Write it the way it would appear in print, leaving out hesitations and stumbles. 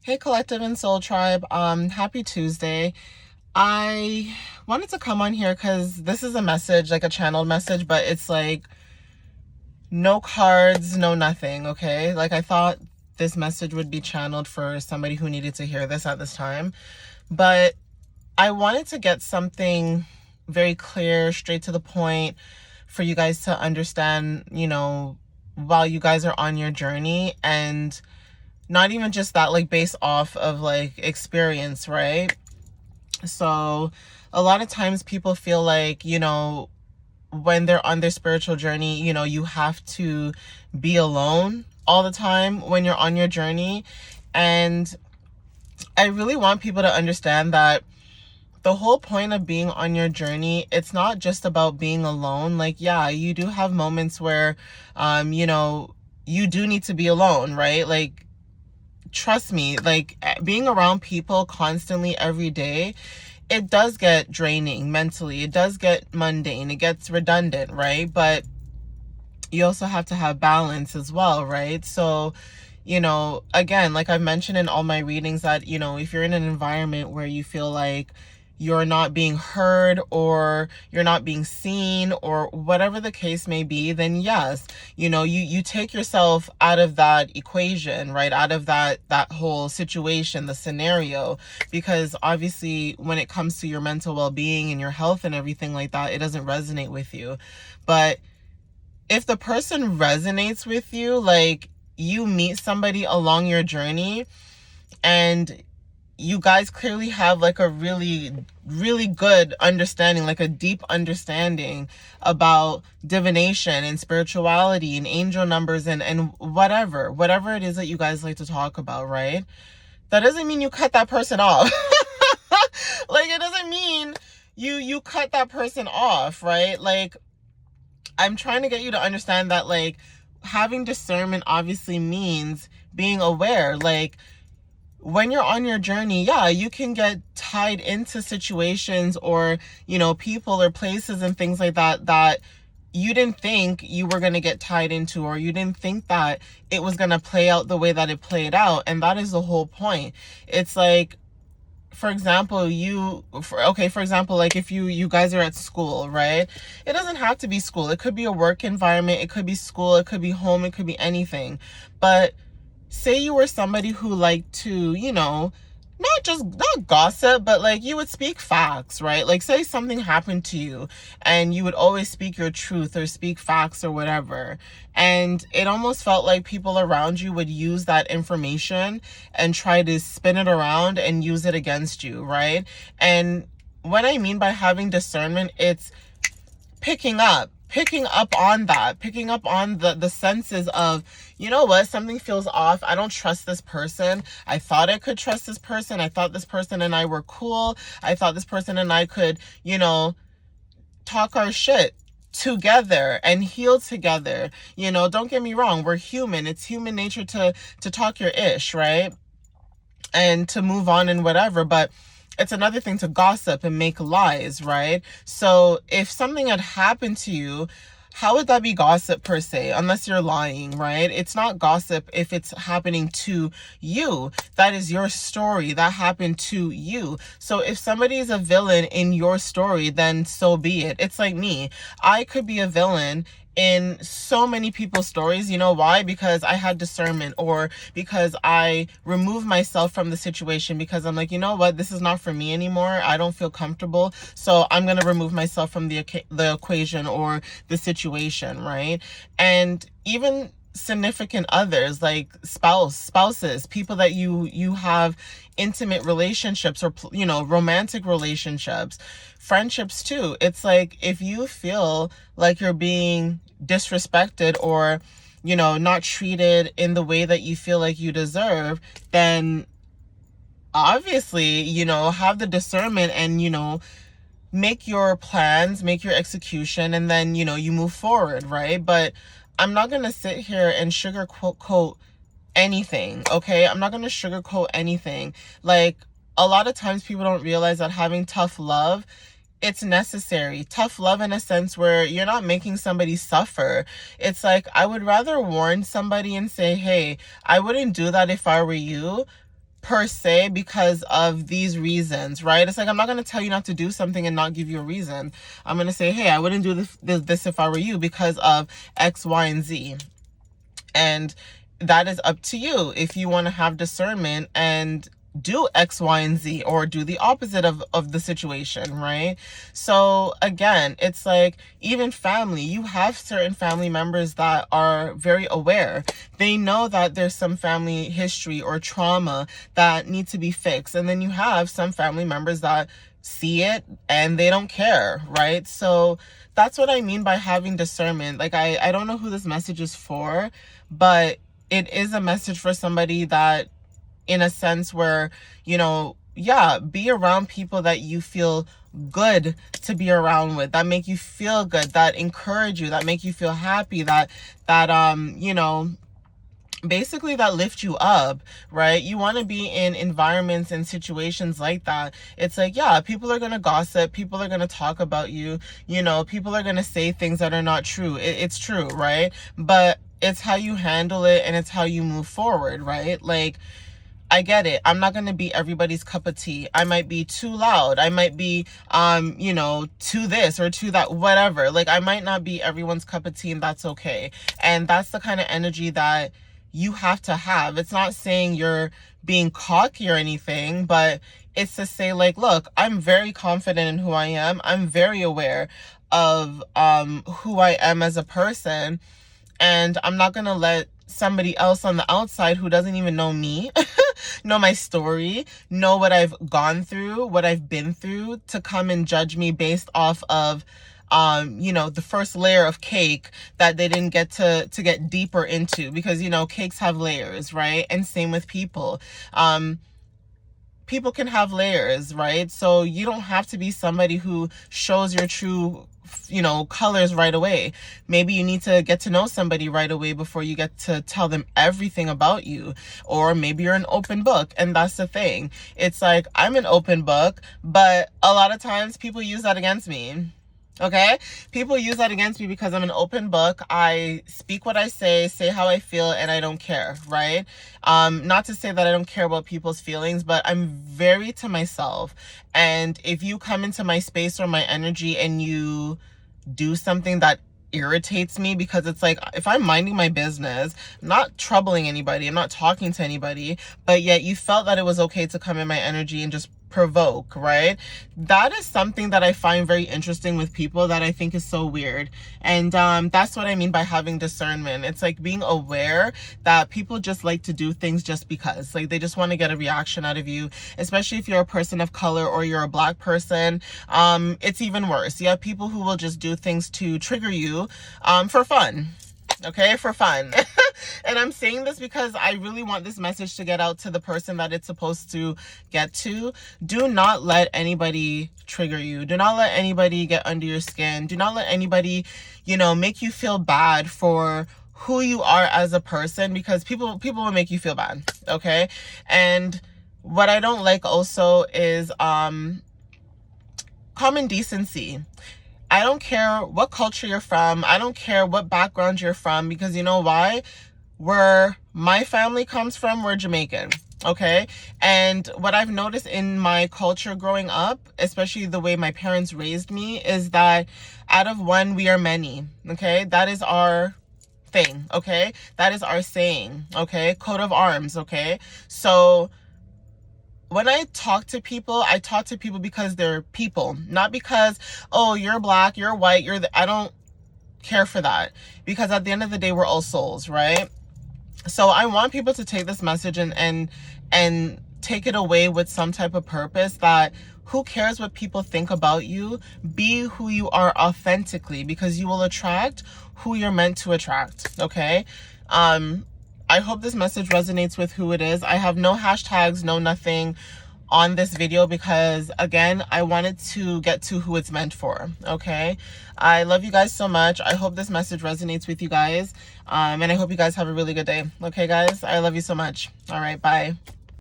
Hey Collective and Soul Tribe, happy Tuesday. I wanted to come on here because this is a message, like a channeled message, but it's like no cards, no nothing, okay? Like I thought this message would be channeled for somebody who needed to hear this at this time, but I wanted to get something very clear, straight to the point for you guys to understand, while you guys are on your journey, and not even just that, like based off of like experience, right? So a lot of times people feel like, when they're on their spiritual journey, you have to be alone all the time when you're on your journey. And I really want people to understand that the whole point of being on your journey, it's not just about being alone. Like, yeah, you do have moments where, you do need to be alone, right? Like, trust me, like being around people constantly every day, it does get draining mentally. It does get mundane. It gets redundant, right? But you also have to have balance as well, right? So, again, like I've mentioned in all my readings that, if you're in an environment where you feel like you're not being heard or you're not being seen or whatever the case may be, then yes, you take yourself out of that equation, right? Out of that whole situation, the scenario, because obviously when it comes to your mental well-being and your health and everything like that, it doesn't resonate with you. But if the person resonates with you, like you meet somebody along your journey and you guys clearly have like a really, really good understanding, like a deep understanding about divination and spirituality and angel numbers and whatever it is that you guys like to talk about, right? That doesn't mean you cut that person off. Like, it doesn't mean you cut that person off, right? Like, I'm trying to get you to understand that, like, having discernment obviously means being aware. Like, when you're on your journey, yeah, you can get tied into situations or, people or places and things like that you didn't think you were going to get tied into, or you didn't think that it was going to play out the way that it played out. And that is the whole point. It's like, for example, like if you guys are at school, right? It doesn't have to be school. It could be a work environment. It could be school. It could be home. It could be anything. But say you were somebody who liked to, not gossip, but like you would speak facts, right? Like say something happened to you and you would always speak your truth or speak facts or whatever. And it almost felt like people around you would use that information and try to spin it around and use it against you, right? And what I mean by having discernment, it's picking up on that, picking up on the senses of, you know what, something feels off. I don't trust this person. I thought I could trust this person. I thought this person and I were cool. I thought this person and I could, talk our shit together and heal together. Don't get me wrong. We're human. It's human nature to talk your ish, right? And to move on and whatever. But it's another thing to gossip and make lies, right? So if something had happened to you, how would that be gossip per se? Unless you're lying, right? It's not gossip if it's happening to you. That is your story. That happened to you. So if somebody is a villain in your story, then so be it. It's like me. I could be a villain in so many people's stories. You know why? Because I had discernment, or because I removed myself from the situation, because I'm like, you know what, this is not for me anymore. I don't feel comfortable, so I'm going to remove myself from the equation or the situation, right? And even significant others, like spouses, people that you have intimate relationships or romantic relationships, friendships too. It's like, if you feel like you're being disrespected or not treated in the way that you feel like you deserve, then obviously have the discernment and make your plans, make your execution, and then you move forward, right? But I'm not gonna sit here and sugarcoat anything, okay? I'm not gonna sugarcoat anything. Like, a lot of times people don't realize that having tough love, it's necessary. Tough love in a sense where you're not making somebody suffer. It's like, I would rather warn somebody and say, hey, I wouldn't do that if I were you, per se because of these reasons, right? It's like, I'm not going to tell you not to do something and not give you a reason. I'm going to say, hey, I wouldn't do this if I were you because of X, Y, and Z. And that is up to you if you want to have discernment and do X, Y, and Z, or do the opposite of the situation, right? So again, it's like, even family, you have certain family members that are very aware. They know that there's some family history or trauma that need to be fixed. And then you have some family members that see it and they don't care, right? So that's what I mean by having discernment. Like, I don't know who this message is for, but it is a message for somebody that, in a sense where, you know, yeah, be around people that you feel good to be around with, that make you feel good, that encourage you, that make you feel happy, that you know, basically that lift you up, right? You want to be in environments and situations like that. It's like, yeah, people are going to gossip, people are going to talk about you, you know, people are going to say things that are not true. It's true, right? But it's how you handle it and it's how you move forward, right? Like, I get it. I'm not going to be everybody's cup of tea. I might be too loud. I might be, you know, too this or too that, whatever. Like, I might not be everyone's cup of tea, and that's okay. And that's the kind of energy that you have to have. It's not saying you're being cocky or anything, but it's to say, like, look, I'm very confident in who I am. I'm very aware of who I am as a person. And I'm not going to let somebody else on the outside who doesn't even know me, know my story, know what I've gone through, what I've been through, to come and judge me based off of, you know, the first layer of cake that they didn't get to get deeper into, because, you know, cakes have layers, right? And same with people. People can have layers, right? So you don't have to be somebody who shows your true, you know, colors right away. Maybe you need to get to know somebody right away before you get to tell them everything about you. Or maybe you're an open book, and that's the thing. It's like, I'm an open book, but a lot of times people use that against me. Okay? People use that against me because I'm an open book. I speak what I say how I feel, and I don't care, right? Not to say that I don't care about people's feelings, but I'm very to myself. And if you come into my space or my energy and you do something that irritates me, because it's like, if I'm minding my business, I'm not troubling anybody, I'm not talking to anybody, but yet you felt that it was okay to come in my energy and just provoke, right? That is something that I find very interesting with people, that I think is so weird. And that's what I mean by having discernment. It's like being aware that people just like to do things just because, like, they just want to get a reaction out of you, especially if you're a person of color or you're a Black person. It's even worse. You have people who will just do things to trigger you for fun. Okay, for fun. And I'm saying this because I really want this message to get out to the person that it's supposed to get to. Do not let anybody trigger you. Do not let anybody get under your skin. Do not let anybody, you know, make you feel bad for who you are as a person, because people will make you feel bad. Okay. And what I don't like also is common decency. I don't care what culture you're from. I don't care what background you're from, because you know why? Where my family comes from, we're Jamaican, okay? And what I've noticed in my culture growing up, especially the way my parents raised me, is that out of one, we are many, okay? That is our thing, okay? That is our saying, okay? Coat of arms, okay? So when I talk to people because they're people, not because, oh, you're Black, you're white, I don't care for that, because at the end of the day, we're all souls, right? So I want people to take this message and take it away with some type of purpose, that who cares what people think about you? Be who you are authentically, because you will attract who you're meant to attract, okay? I hope this message resonates with who it is. I have no hashtags, no nothing on this video, because again, I wanted to get to who it's meant for, okay? I love you guys so much. I hope this message resonates with you guys, and I hope you guys have a really good day. Okay, guys? I love you so much. All right, bye.